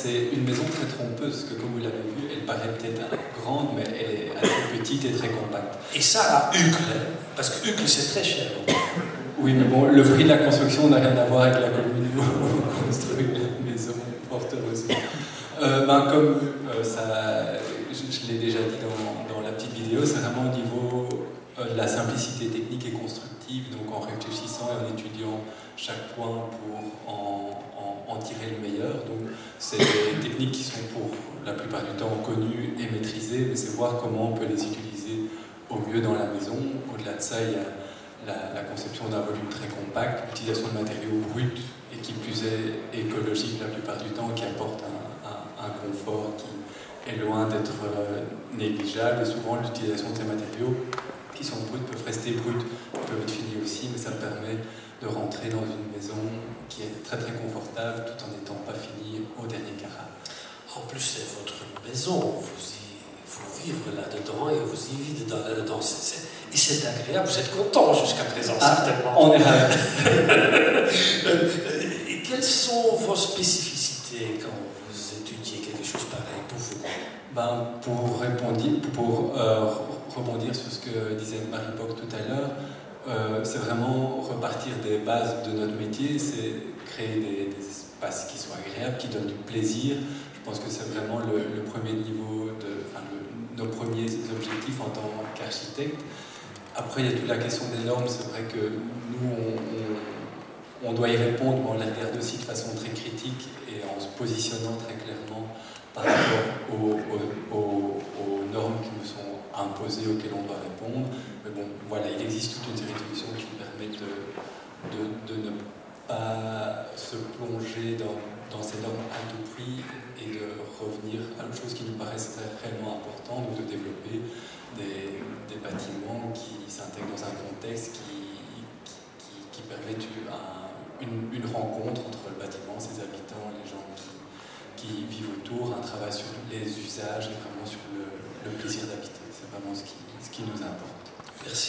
c'est une maison très trompeuse, parce que comme vous l'avez vu, elle paraît peut-être grande, mais elle est assez petite et très compacte. Et ça à Uccle, parce que Uccle c'est très cher. Oui, mais bon, le prix de la construction n'a rien à voir avec la commune où on construit la maison, fort heureusement. Comme je l'ai déjà dit dans la petite vidéo, c'est vraiment au niveau de la simplicité technique et constructive, donc en réfléchissant et en étudiant chaque point pour en tirer le meilleur. Donc c'est des techniques qui sont pour la plupart du temps connues et maîtrisées, mais c'est voir comment on peut les utiliser au mieux dans la maison. Au-delà de ça, il y a la conception d'un volume très compact, l'utilisation de matériaux bruts et qui plus est écologique la plupart du temps, qui apporte un confort qui est loin d'être négligeable. Et souvent l'utilisation de ces matériaux qui sont bruts peuvent rester bruts, peuvent être finis aussi, mais ça permet de rentrer dans une maison qui est très très confortable tout en n'étant pas finie au dernier carat. En plus c'est votre maison, il faut vivre là-dedans et vous y vivez là-dedans. Et c'est agréable, vous êtes content jusqu'à présent, certainement. On est ravis. Et quelles sont vos spécificités quand vous étudiez quelque chose pareil pour vous? Pour rebondir sur ce que disait Marie Bock tout à l'heure, c'est vraiment repartir des bases de notre métier, c'est créer des espaces qui soient agréables, qui donnent du plaisir. Je pense que c'est vraiment le premier niveau, nos premiers objectifs en tant qu'architecte. Après, il y a toute la question des normes. C'est vrai que nous, on doit y répondre, mais on les regarde aussi de façon très critique et en se positionnant très clairement par rapport aux normes qui nous sont imposées, auxquelles on doit répondre. Mais bon, voilà, il existe toute une série de solutions qui permettent de ne pas se plonger dans ces normes à tout prix et de revenir à une chose qui nous paraît réellement importante, donc de développer des bâtiments qui s'intègrent dans un contexte qui permettent une rencontre entre le bâtiment, ses habitants, les gens qui vivent autour, un travail sur les usages et vraiment sur le plaisir d'habiter. C'est vraiment ce qui nous importe. Merci.